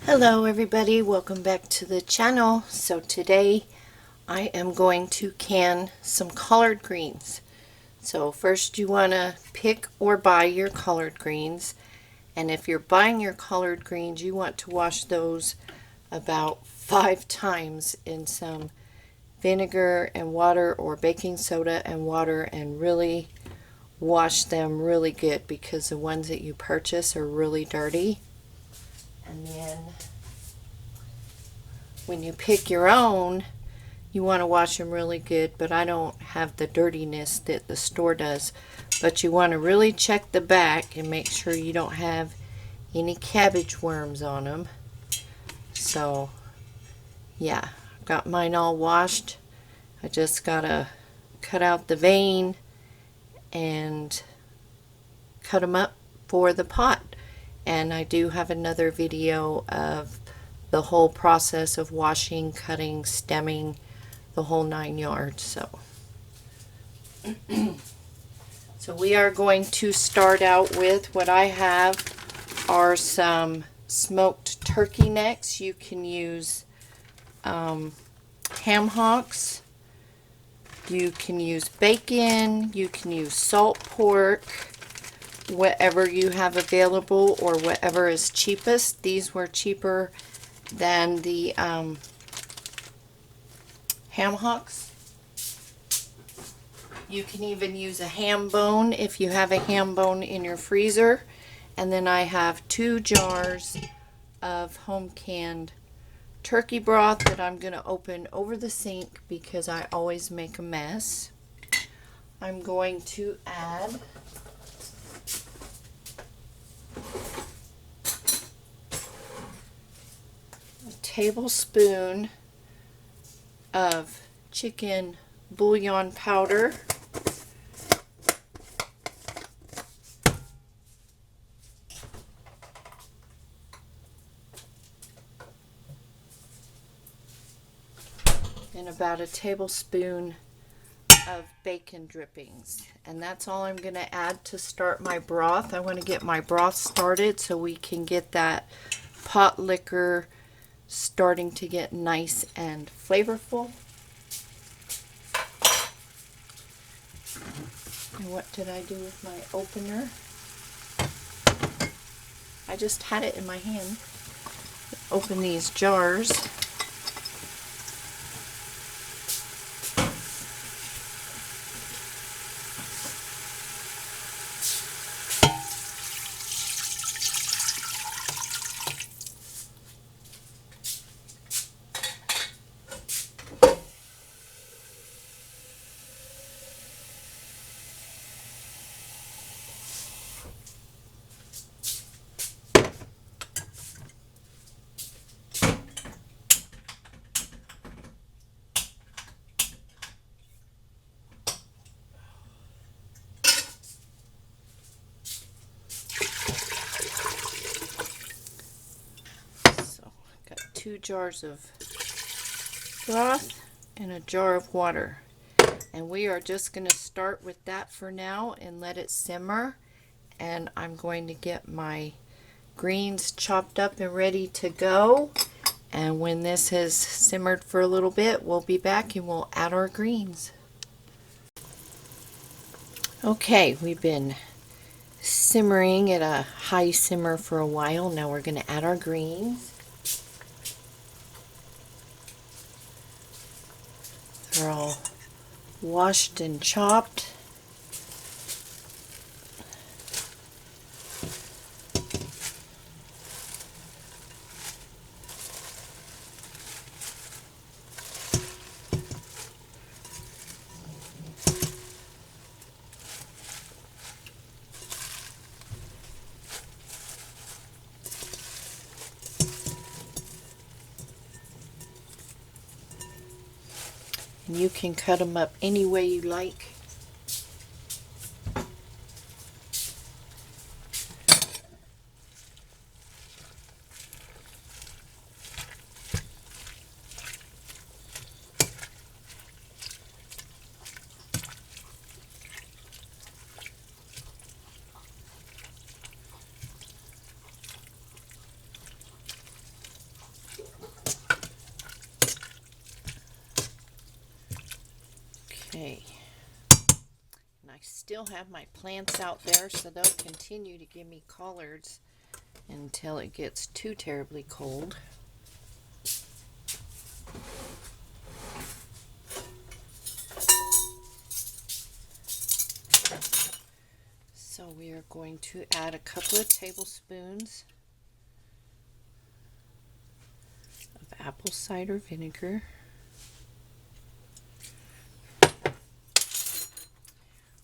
Hello everybody, welcome back to the channel. So today I am going to can some collard greens. So first you want to pick or buy your collard greens, and if you're buying your collard greens you want to wash those about 5 times in some vinegar and water or baking soda and water, and really wash them really good because the ones that you purchase are really dirty. And then when you pick your own, you want to wash them really good, but I don't have the dirtiness that the store does. But you want to really check the back and make sure you don't have any cabbage worms on them. So yeah, got mine all washed. I just gotta cut out the vein and cut them up for the pot. And I do have another video of the whole process of washing, cutting, stemming, the whole 9 yards. So we are going to start out with what I have are some smoked turkey necks. You can use ham hocks, you can use bacon, you can use salt pork, whatever you have available or whatever is cheapest. These were cheaper than the ham hocks. You can even use a ham bone if you have a ham bone in your freezer. And then I have 2 jars of home canned turkey broth that I'm going to open over the sink because I always make a mess. I'm going to add a tablespoon of chicken bouillon powder, and about a tablespoon of bacon drippings. And that's all I'm going to add to start my broth. I want to get my broth started so we can get that pot liquor starting to get nice and flavorful. And what did I do with my opener? I just had it in my hand. Open these jars. So I've got 2 jars of broth and a jar of water. And we are just going to start with that for now and let it simmer. And I'm going to get my greens chopped up and ready to go. And when this has simmered for a little bit, we'll be back and we'll add our greens. Okay, we've been simmering at a high simmer for a while. Now we're going to add our greens. They're all washed and chopped. And you can cut them up any way you like. still have my plants out there, so they'll continue to give me collards until it gets too terribly cold. So we are going to add a couple of tablespoons of apple cider vinegar.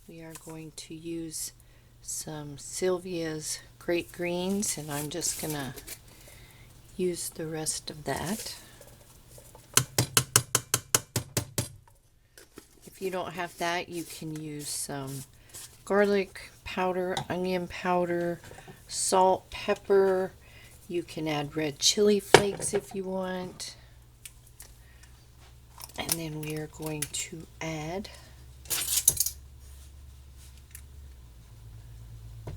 We are going to use some Sylvia's Great Greens, and I'm just going to use the rest of that. If you don't have that, you can use some garlic powder, onion powder, salt, pepper. You can add red chili flakes if you want. And then we are going to add a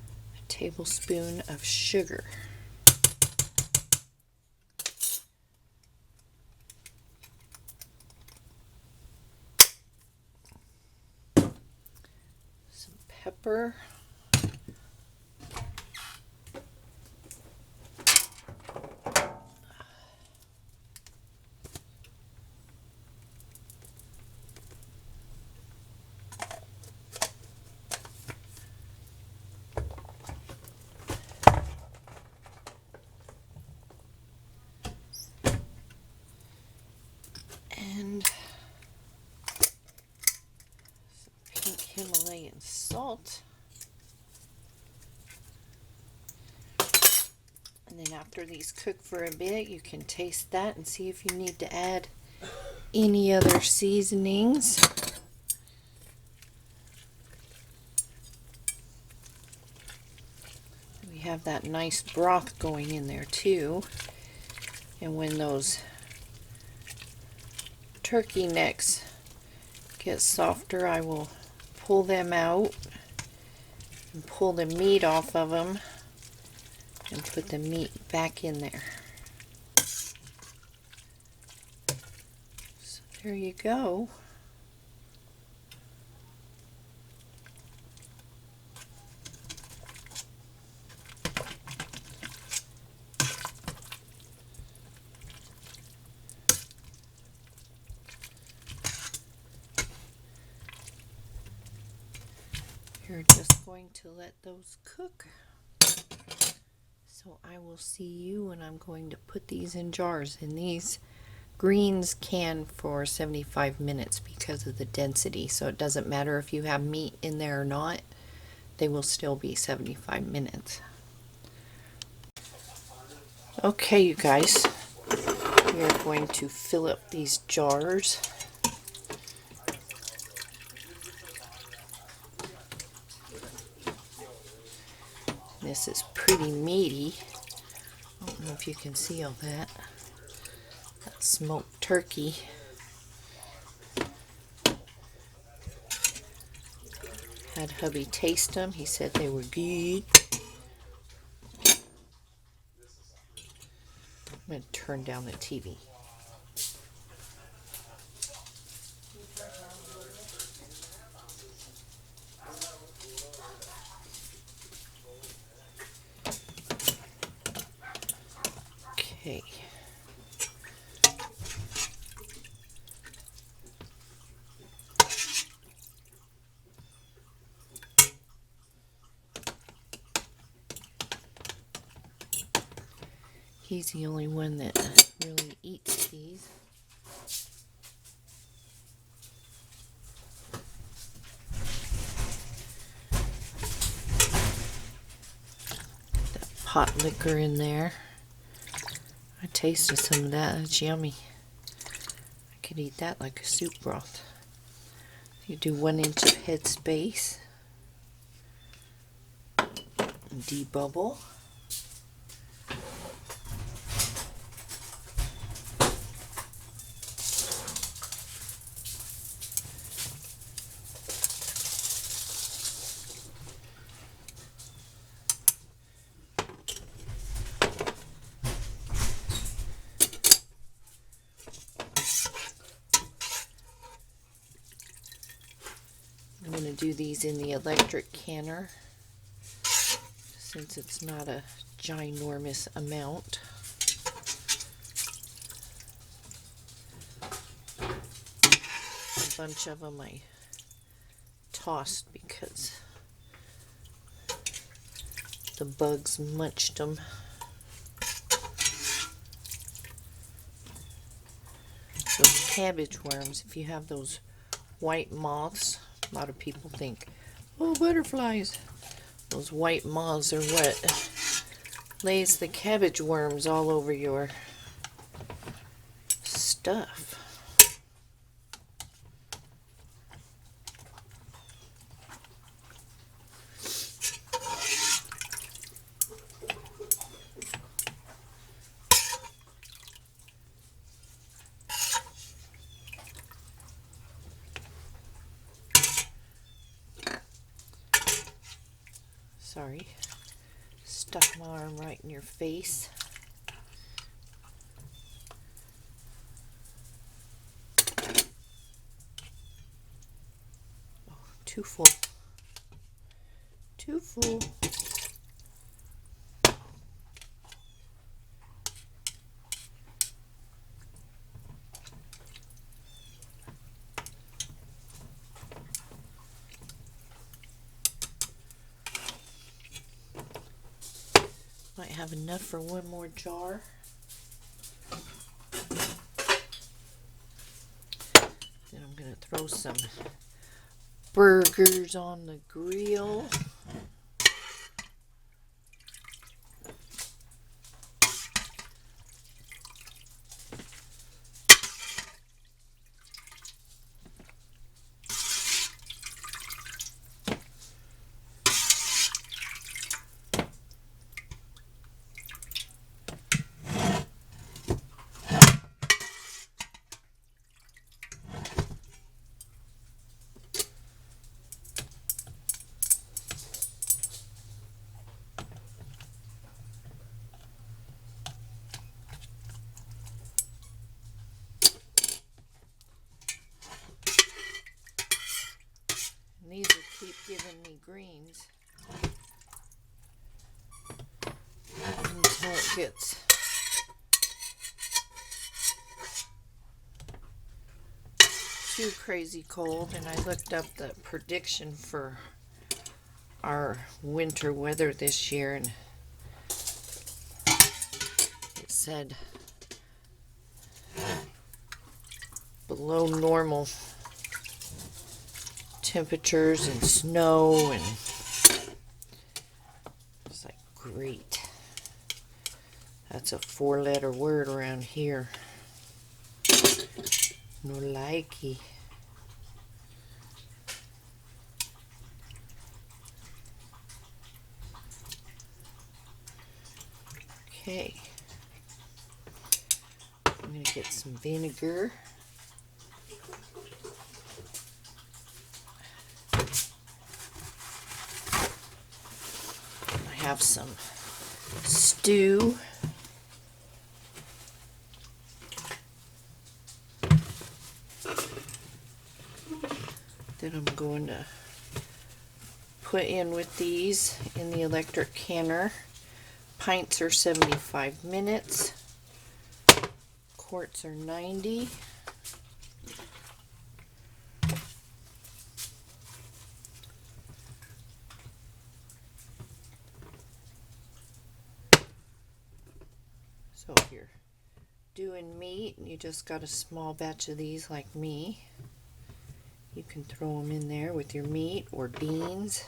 tablespoon of sugar. Some pepper. And some pink Himalayan salt. And then after these cook for a bit, you can taste that and see if you need to add any other seasonings. We have that nice broth going in there too. And when those turkey necks get softer, I will pull them out and pull the meat off of them and put the meat back in there. So there you go. You're just going to let those cook. So I will see you when I'm going to put these in jars. And these greens can for 75 minutes because of the density. So it doesn't matter if you have meat in there or not. They will still be 75 minutes. Okay, you guys. We are going to fill up these jars. This is pretty meaty. I don't know if you can see all that. That smoked turkey. Had hubby taste them. He said they were good. I'm going to turn down the TV. Okay. He's the only one that really eats these. That pot liquor in there. I tasted some of that. It's yummy. I could eat that like a soup broth. You do 1 inch of head space. Debubble. I'm going to do these in the electric canner since it's not a ginormous amount. A bunch of them I tossed because the bugs munched them. Those cabbage worms, if you have those white moths, a lot of people think, oh, butterflies. Those white moths are what lays the cabbage worms all over your stuff. Sorry, stuck my arm right in your face. Oh, too full. Too full. Might have enough for one more jar. Then I'm going to throw some burgers on the grill. These will keep giving me greens until it gets too crazy cold. And I looked up the prediction for our winter weather this year, and it said below normal temperatures and snow, and it's like, great. That's a 4-letter word around here. No likey. Okay. I'm going to get some vinegar. I have some stew. That I'm going to put in with these in the electric canner. Pints are 75 minutes. Quarts are 90. So if you're doing meat and you just got a small batch of these like me, you can throw them in there with your meat or beans.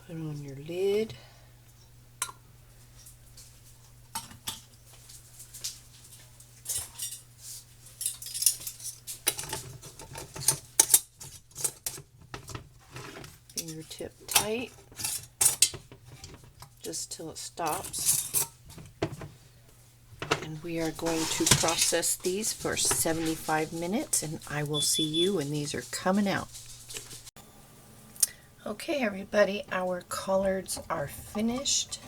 Put on your lid. Fingertip tight. Just till it stops. And we are going to process these for 75 minutes, and I will see you when these are coming out. Okay, everybody, our collards are finished.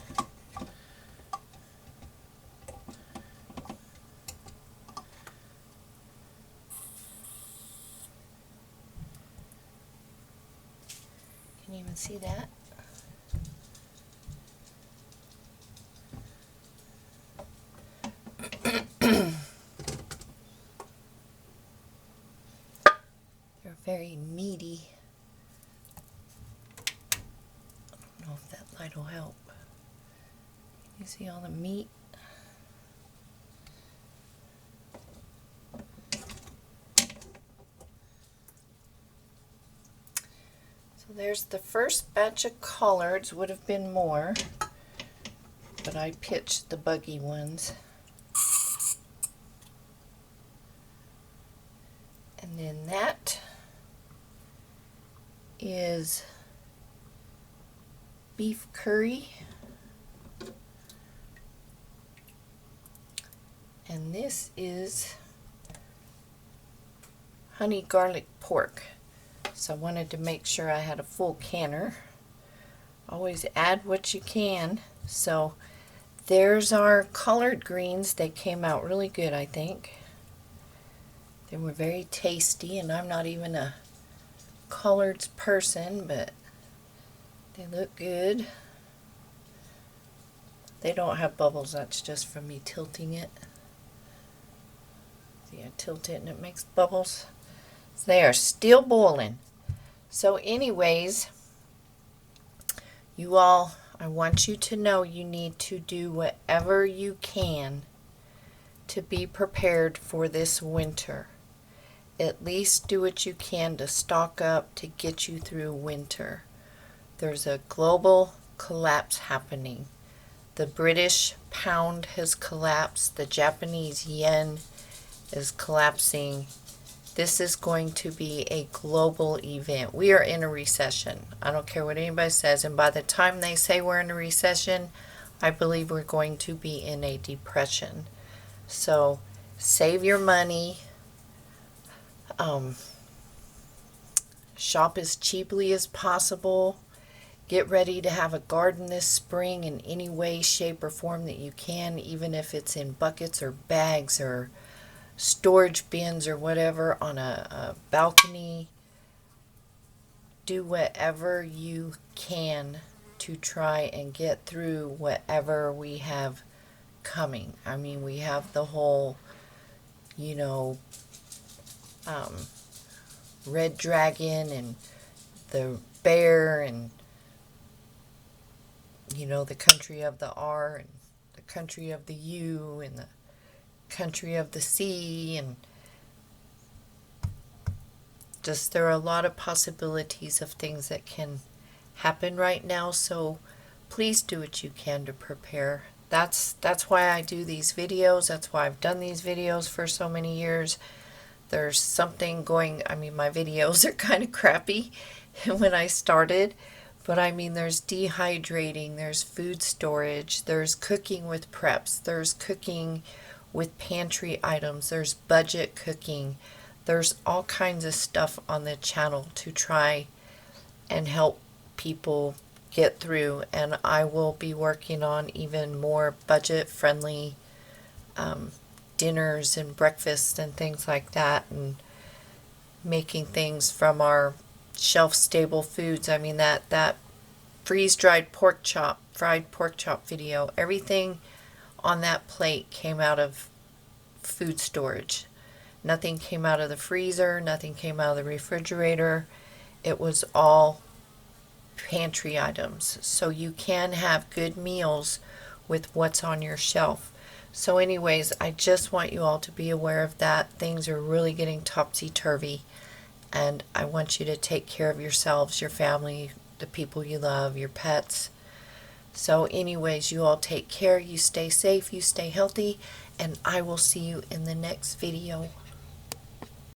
can see that. They're very meaty. I don't know if that light will help. You see all the meat? So there's the first batch of collards. Would have been more, but I pitched the buggy ones. And then that is beef curry. And this is honey garlic pork. So I wanted to make sure I had a full canner. Always add what you can. So there's our collard greens. They came out really good, I think. They were very tasty, and I'm not even a collards person, but they look good. They don't have bubbles, that's just from me tilting it. See, I tilt it and it makes bubbles. So they are still boiling. So anyways, you all, I want you to know you need to do whatever you can to be prepared for this winter. At least do what you can to stock up to get you through winter. There's a global collapse happening. The British pound has collapsed. The Japanese yen is collapsing. This is going to be a global event. We are in a recession. I don't care what anybody says. And by the time they say we're in a recession, I believe we're going to be in a depression. So save your money. Shop as cheaply as possible. Get ready to have a garden this spring in any way, shape, or form that you can, even if it's in buckets or bags or storage bins or whatever, on a balcony. Do whatever you can to try and get through whatever we have coming. I mean, we have the whole, you know, red dragon and the bear, and you know, the country of the R and the country of the U and the country of the C, and just there are a lot of possibilities of things that can happen right now. So please do what you can to prepare. That's why I do these videos. That's why I've done these videos for so many years. There's something going, I mean, my videos are kind of crappy when I started, but I mean, there's dehydrating, there's food storage, there's cooking with preps, there's cooking with pantry items, there's budget cooking, there's all kinds of stuff on the channel to try and help people get through. And I will be working on even more budget friendly dinners and breakfasts and things like that, and making things from our shelf stable foods. I mean, that freeze-dried pork chop, fried pork chop video, everything on that plate came out of food storage. Nothing came out of the freezer, nothing came out of the refrigerator. It was all pantry items. So you can have good meals with what's on your shelf. So anyways, I just want you all to be aware of that. Things are really getting topsy-turvy, and I want you to take care of yourselves, your family, the people you love, your pets. So anyways, you all take care, you stay safe, you stay healthy, and I will see you in the next video.